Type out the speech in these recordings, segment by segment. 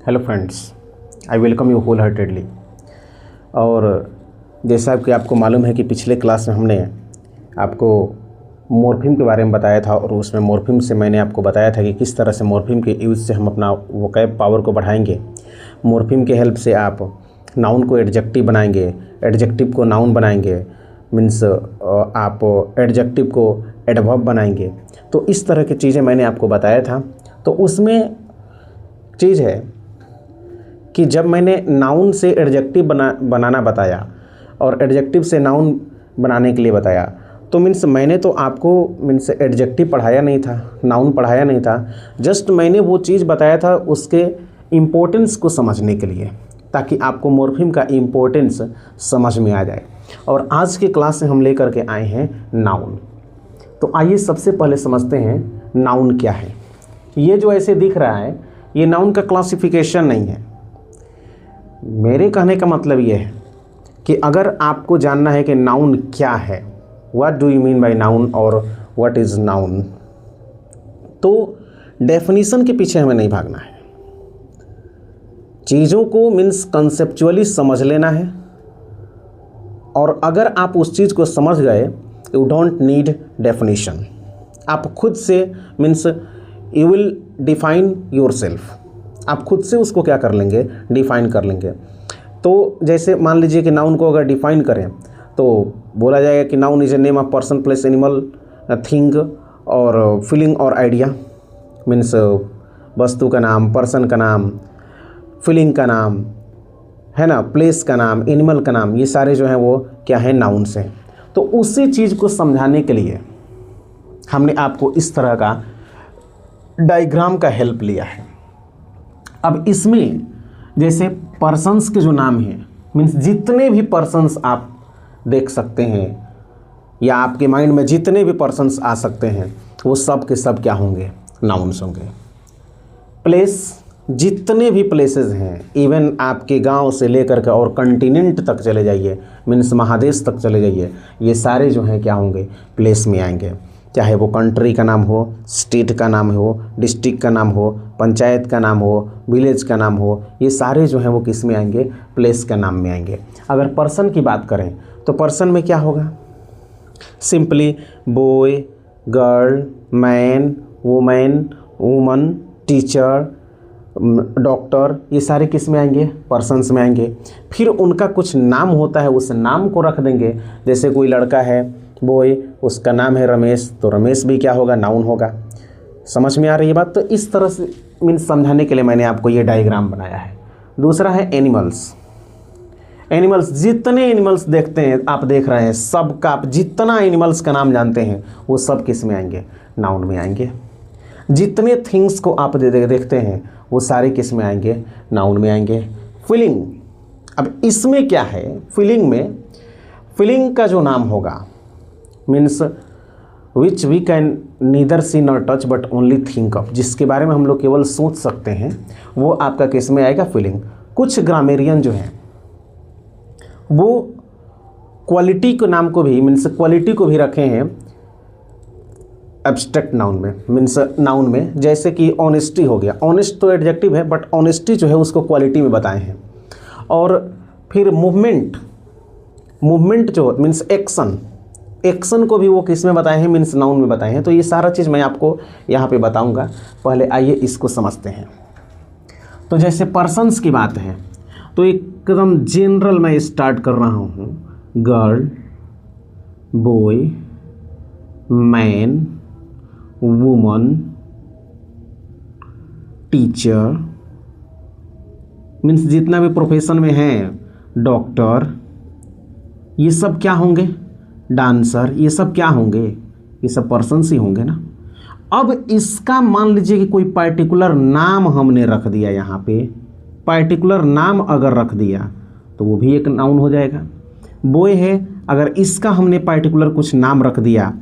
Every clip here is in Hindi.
Hello friends, I welcome you wholeheartedly. और जैसा कि आपको मालूम है कि पिछले क्लास में हमने आपको मॉर्फीम के बारे में बताया था और उसमें मॉर्फीम से मैंने आपको बताया था कि किस तरह से मॉर्फीम के यूज़ से हम अपना वोकैब पावर को बढ़ाएंगे। मॉर्फीम के हेल्प से आप नाउन को एडजेक्टिव बनाएंगे, एडजेक्टिव को नाउन बनाएंगे, मीन्स आप एडजेक्टिव को एडवर्ब बनाएंगे। तो इस तरह की चीज़ें मैंने आपको बताया था। तो उसमें चीज़ है कि जब मैंने नाउन से एडजेक्टिव बनाना बताया और एडजेक्टिव से नाउन बनाने के लिए बताया, तो मीन्स मैंने तो आपको मीन्स एडजेक्टिव पढ़ाया नहीं था, नाउन पढ़ाया नहीं था। जस्ट मैंने वो चीज़ बताया था उसके इम्पोर्टेंस को समझने के लिए, ताकि आपको मॉर्फीम का इम्पोर्टेंस समझ में आ जाए। और आज के क्लास से हम लेकर के आए हैं नाउन। तो आइए सबसे पहले समझते हैं नाउन क्या है। ये जो ऐसे दिख रहा है ये नाउन का क्लासिफिकेशन नहीं है। मेरे कहने का मतलब ये है कि अगर आपको जानना है कि नाउन क्या है, what do you mean by noun और व्हाट इज़ नाउन, तो डेफिनेशन के पीछे हमें नहीं भागना है। चीज़ों को मीन्स कंसेप्चुअली समझ लेना है। और अगर आप उस चीज़ को समझ गए, यू डोंट नीड डेफिनेशन। आप खुद से means you will define yourself. आप खुद से उसको क्या कर लेंगे, डिफाइन कर लेंगे। तो जैसे मान लीजिए कि नाउन को अगर डिफाइन करें तो बोला जाएगा कि noun is a name of person, place, animal, thing और फीलिंग और आइडिया। मीन्स वस्तु का नाम, पर्सन का नाम, फीलिंग का नाम है ना, प्लेस का नाम, एनिमल का नाम, ये सारे जो हैं वो क्या है, नाउन्स हैं। तो उसी चीज़ को समझाने के लिए हमने आपको इस तरह का डायग्राम का हेल्प लिया है। अब इसमें जैसे पर्सन्स के जो नाम हैं, मीन्स जितने भी पर्सन्स आप देख सकते हैं या आपके माइंड में जितने भी पर्सन्स आ सकते हैं, वो सब के सब क्या होंगे, नाउन्स होंगे। प्लेस, जितने भी प्लेसेस हैं, इवन आपके गांव से लेकर के और कंटिनेंट तक चले जाइए, मीन्स महादेश तक चले जाइए, ये सारे जो हैं क्या होंगे, प्लेस में आएंगे। चाहे वो कंट्री का नाम हो, स्टेट का नाम हो, डिस्ट्रिक्ट का नाम हो, पंचायत का नाम हो, विलेज का नाम हो, ये सारे जो हैं वो किस में आएंगे, प्लेस का नाम में आएंगे। अगर पर्सन की बात करें तो पर्सन में क्या होगा, simply boy, girl, man, women, woman, teacher, doctor, ये सारे किस में आएंगे, पर्सन्स में आएंगे। फिर उनका कुछ नाम होता है, उस नाम को रख देंगे। जैसे कोई लड़का है बॉय, उसका नाम है रमेश, तो रमेश भी क्या होगा, नाउन होगा। समझ में आ रही है बात। तो इस तरह से मीन्स समझाने के लिए मैंने आपको ये डायग्राम बनाया है। दूसरा है एनिमल्स। एनिमल्स, जितने एनिमल्स देखते हैं, आप देख रहे हैं, सब का आप जितना एनिमल्स का नाम जानते हैं वो सब किस में आएंगे, नाउन में आएंगे। जितने थिंग्स को आप देखते हैं वो सारे किस में आएंगे, नाउन में आएंगे। फीलिंग, अब इसमें क्या है, फीलिंग में, फीलिंग का जो नाम होगा means which we can neither see nor touch but only think of, जिसके बारे में हम लोग केवल सोच सकते हैं, वो आपका किस में आएगा, फीलिंग। कुछ ग्रामेरियन जो हैं वो क्वालिटी के नाम को भी मीन्स क्वालिटी को भी रखे हैं एब्स्ट्रैक्ट नाउन में, मीन्स नाउन में। जैसे कि ऑनेस्टी हो गया, ऑनेस्ट तो एडजेक्टिव है बट ऑनेस्टी जो है उसको क्वालिटी में बताए हैं। और फिर मूवमेंट, मूवमेंट जो मीन्स एक्शन, एक्शन को भी वो किस में बताए हैं, मीन्स नाउन में बताए हैं। तो ये सारा चीज़ मैं आपको यहाँ पे बताऊँगा। पहले आइए इसको समझते हैं। तो जैसे पर्सन्स की बात है तो एकदम जनरल मैं स्टार्ट कर रहा हूँ। Girl, boy, man, woman, teacher, means जितना भी प्रोफेशन में हैं, डॉक्टर, ये सब क्या होंगे, डांसर, ये सब क्या होंगे, ये सब पर्सन्स ही होंगे ना। अब इसका मान लीजिए कि कोई पर्टिकुलर नाम हमने रख दिया, यहाँ पे पर्टिकुलर नाम अगर रख दिया तो वो भी एक नाउन हो जाएगा। बॉय है, अगर इसका हमने पर्टिकुलर कुछ नाम रख दिया,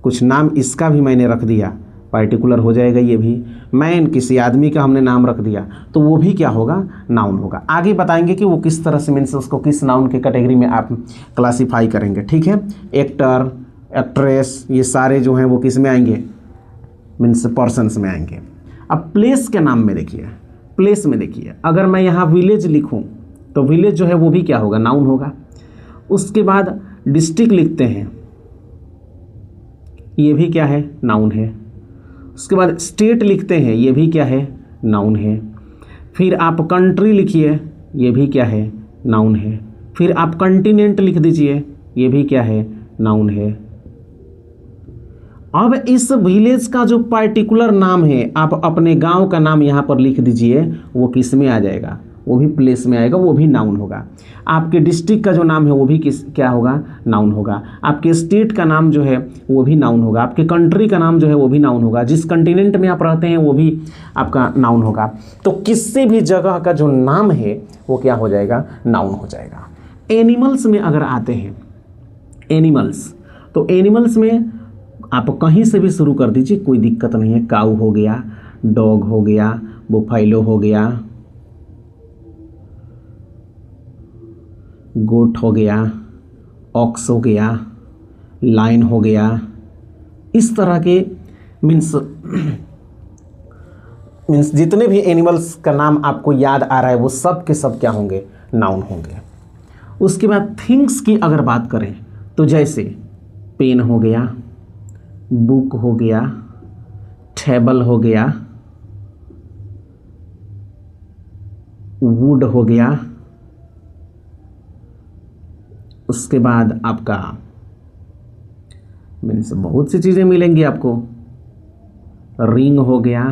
कुछ नाम इसका भी मैंने रख दिया, पर्टिकुलर हो जाएगा ये भी। मैन, किसी आदमी का हमने नाम रख दिया तो वो भी क्या होगा, नाउन होगा। आगे बताएंगे कि वो किस तरह से मीन्स उसको किस नाउन के कैटेगरी में आप क्लासीफाई करेंगे, ठीक है। एक्टर, एक्ट्रेस, ये सारे जो हैं वो किस में आएंगे, मीन्स पर्सन्स में आएंगे। अब प्लेस के नाम में देखिए, प्लेस में देखिए, अगर मैं यहाँ विलेज लिखूँ तो विलेज जो है वो भी क्या होगा, नाउन होगा। उसके बाद डिस्ट्रिक्ट लिखते हैं, ये भी क्या है, नाउन है। उसके बाद स्टेट लिखते हैं, ये भी क्या है, नाउन है। फिर आप कंट्री लिखिए, ये भी क्या है, नाउन है। फिर आप कॉन्टिनेंट लिख दीजिए, ये भी क्या है, नाउन है। अब इस विलेज का जो पार्टिकुलर नाम है, आप अपने गांव का नाम यहाँ पर लिख दीजिए, वो किस में आ जाएगा, वो भी प्लेस में आएगा, वो भी नाउन होगा। आपके डिस्ट्रिक्ट का जो नाम है वो भी क्या होगा, नाउन होगा। आपके स्टेट का नाम जो है वो भी नाउन होगा। आपके कंट्री का नाम जो है वो भी नाउन होगा। जिस कंटिनेंट में आप रहते हैं वो भी आपका नाउन होगा। तो किसी भी जगह का जो नाम है वो क्या हो जाएगा, नाउन हो जाएगा। एनिमल्स में अगर आते हैं, एनिमल्स, तो एनिमल्स में आप कहीं से भी शुरू कर दीजिए, कोई दिक्कत नहीं है। काऊ हो गया, डॉग हो गया, बुफैलो हो गया, गोट हो गया, ऑक्स हो गया, लाइन हो गया। इस तरह के मीन्स जितने भी एनिमल्स का नाम आपको याद आ रहा है वो सब के सब क्या होंगे, नाउन होंगे। उसके बाद थिंग्स की अगर बात करें तो जैसे पेन हो गया, बुक हो गया, टेबल हो गया, वुड हो गया। उसके बाद आपका मीन्स बहुत सी चीज़ें मिलेंगी आपको। रिंग हो गया,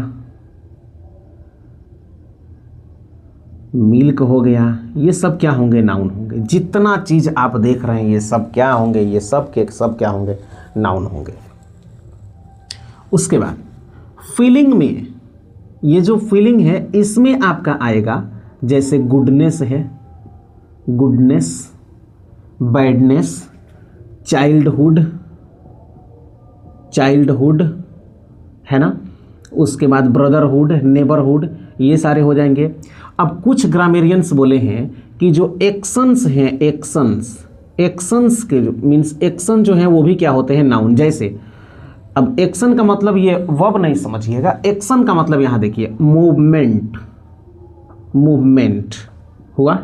मिल्क हो गया, ये सब क्या होंगे, नाउन होंगे। जितना चीज़ आप देख रहे हैं ये सब क्या होंगे, ये सब के सब क्या होंगे, नाउन होंगे। उसके बाद फीलिंग में, ये जो फीलिंग है इसमें आपका आएगा जैसे गुडनेस है, गुडनेस, बैडनेस, चाइल्डहुड, चाइल्डहुड है ना। उसके बाद ब्रदरहुड, नेबरहुड, ये सारे हो जाएंगे। अब कुछ ग्रामेरियंस बोले हैं कि जो एक्शंस हैं, एक्शंस, एक्शंस के मीन्स एक्शन जो हैं वो भी क्या होते हैं, नाउन। जैसे अब एक्शन का मतलब ये वर्ब नहीं समझिएगा, एक्शन का मतलब यहाँ देखिए मूवमेंट, मूवमेंट हुआ।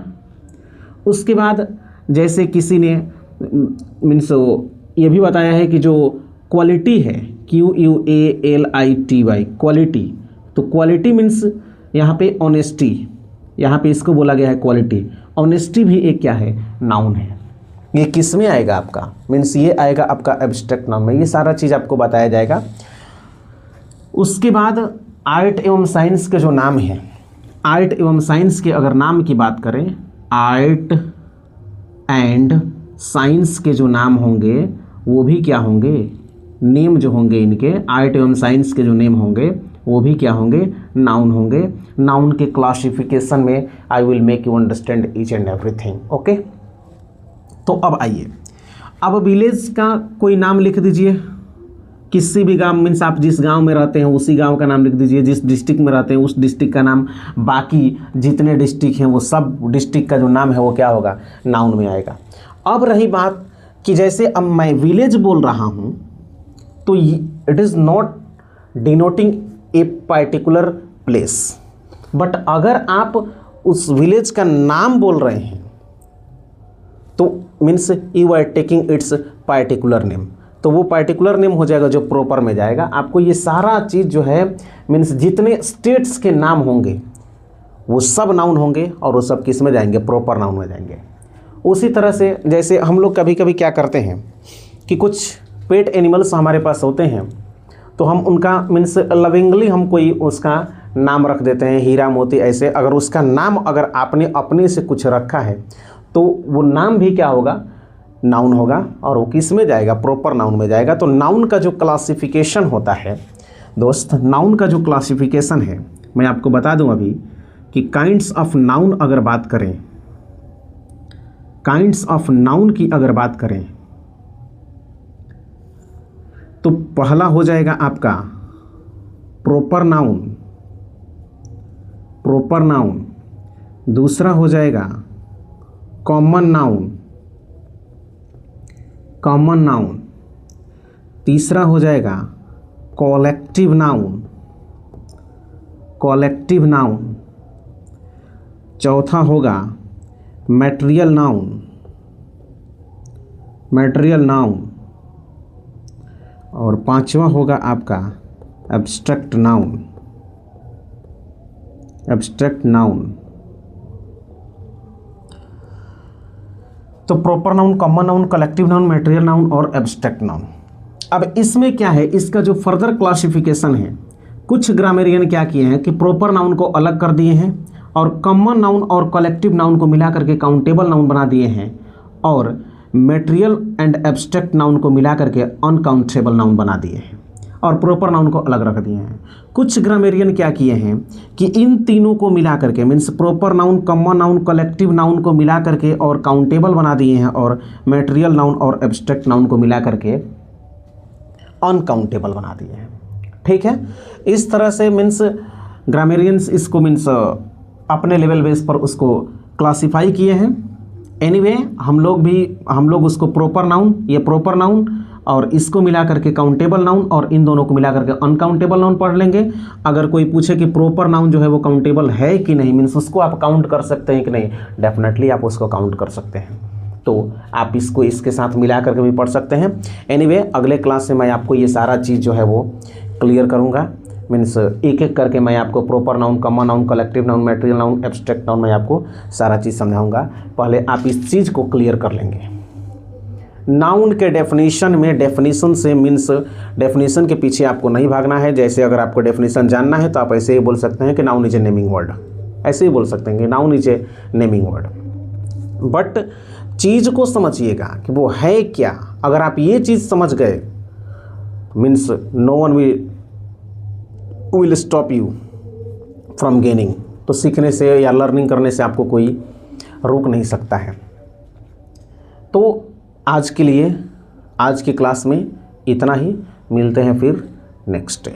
उसके बाद जैसे किसी ने मीन्स ये भी बताया है कि जो क्वालिटी है, QUALITY, क्वालिटी, तो क्वालिटी मीन्स यहाँ पे ऑनेस्टी, यहाँ पे इसको बोला गया है क्वालिटी। ऑनेस्टी भी एक क्या है, नाउन है। ये किस में आएगा आपका, मीन्स ये आएगा आपका एब्स्ट्रैक्ट नाउन में। ये सारा चीज़ आपको बताया जाएगा। उसके बाद आर्ट एवं साइंस के जो नाम हैं, आर्ट एवं साइंस के अगर नाम की बात करें, आर्ट एंड साइंस के जो नाम होंगे वो भी क्या होंगे, नेम जो होंगे इनके, आर्ट एवं साइंस के जो नेम होंगे वो भी क्या होंगे, नाउन होंगे। नाउन के क्लासिफिकेशन में I will make you understand each and everything. Okay, तो अब आइए, अब विलेज का कोई नाम लिख दीजिए। किसी भी गांव मीन्स आप जिस गांव में रहते हैं उसी गांव का नाम लिख दीजिए। जिस डिस्ट्रिक्ट में रहते हैं उस डिस्ट्रिक्ट का नाम। बाकी जितने डिस्ट्रिक्ट हैं वो सब डिस्ट्रिक्ट का जो नाम है वो क्या होगा, नाउन में आएगा। अब रही बात कि जैसे अब मैं विलेज बोल रहा हूँ तो it is not denoting a particular place, but अगर आप उस विलेज का नाम बोल रहे हैं तो means you are taking its particular name, तो वो पार्टिकुलर नेम हो जाएगा जो प्रॉपर में जाएगा। आपको ये सारा चीज़ जो है मीन्स जितने स्टेट्स के नाम होंगे वो सब नाउन होंगे और वो सब किस में जाएंगे, प्रॉपर नाउन में जाएंगे। उसी तरह से जैसे हम लोग कभी कभी क्या करते हैं कि कुछ पेट एनिमल्स हमारे पास होते हैं तो हम उनका मीन्स लविंगली हम कोई उसका नाम रख देते हैं, हीरा मोती ऐसे। अगर उसका नाम अगर आपने अपने से कुछ रखा है तो वो नाम भी क्या होगा, नाउन होगा और वो किस में जाएगा, प्रॉपर नाउन में जाएगा। तो नाउन का जो क्लासिफिकेशन होता है दोस्त, नाउन का जो क्लासिफिकेशन है मैं आपको बता दूं अभी कि काइंड्स ऑफ नाउन अगर बात करें, काइंड्स ऑफ नाउन की अगर बात करें तो पहला हो जाएगा आपका प्रॉपर नाउन, प्रॉपर नाउन। दूसरा हो जाएगा कॉमन नाउन, कॉमन नाउन। तीसरा हो जाएगा कॉलेक्टिव नाउन, कॉलेक्टिव नाउन। चौथा होगा मैटेरियल नाउन, मैटेरियल नाउन, और पांचवा होगा आपका एब्स्ट्रैक्ट नाउन, एब्स्ट्रैक्ट नाउन। तो proper noun, common noun, collective noun, material noun और एब्स्ट्रैक्ट नाउन। अब इसमें क्या है, इसका जो फर्दर क्लासिफिकेशन है, कुछ ग्रामेरियन क्या किए हैं कि प्रॉपर नाउन को अलग कर दिए हैं और कॉमन नाउन और कलेक्टिव नाउन को मिला करके काउंटेबल नाउन बना दिए हैं, और मैटेरियल एंड एब्स्ट्रैक्ट नाउन को मिला करके अनकाउंटेबल नाउन बना दिए हैं और प्रॉपर नाउन को अलग रख दिए हैं। कुछ ग्रामेरियन क्या किए हैं कि इन तीनों को मिला करके, means proper noun, common noun, collective noun को मिला करके और काउंटेबल बना दिए हैं, और मैटेरियल नाउन और एब्स्ट्रैक्ट नाउन को मिला करके अनकाउंटेबल बना दिए हैं। ठीक है, इस तरह से मीन्स ग्रामेरियंस इसको मीन्स अपने लेवल बेस पर उसको क्लासिफाई किए हैं। एनीवे हम लोग उसको प्रॉपर नाउन, ये प्रॉपर नाउन और इसको मिला करके काउंटेबल नाउन और इन दोनों को मिला करके अनकाउंटेबल नाउन पढ़ लेंगे। अगर कोई पूछे कि प्रॉपर नाउन जो है वो काउंटेबल है कि नहीं, मीन्स उसको आप काउंट कर सकते हैं कि नहीं, डेफिनेटली आप उसको काउंट कर सकते हैं। तो आप इसको इसके साथ मिला करके भी पढ़ सकते हैं। एनीवे अगले क्लास में मैं आपको ये सारा चीज़ जो है वो क्लियर करूँगा, मीन्स एक एक करके मैं आपको proper noun, common noun, collective noun, material noun, abstract noun मैं आपको सारा चीज़ समझाऊंगा। पहले आप इस चीज़ को क्लियर कर लेंगे। नाउन के डेफिनेशन में, डेफिनेशन से मीन्स डेफिनेशन के पीछे आपको नहीं भागना है। जैसे अगर आपको डेफिनेशन जानना है तो आप ऐसे ही बोल सकते हैं कि noun is a naming word, ऐसे ही बोल सकते हैं कि noun is a naming word. But चीज़ को समझिएगा कि वो है क्या। अगर आप ये चीज़ समझ गए, means no one will stop you from gaining. तो सीखने से या लर्निंग करने से आपको कोई रोक नहीं सकता है। तो आज के लिए, आज की क्लास में इतना ही। मिलते हैं फिर नेक्स्ट डे।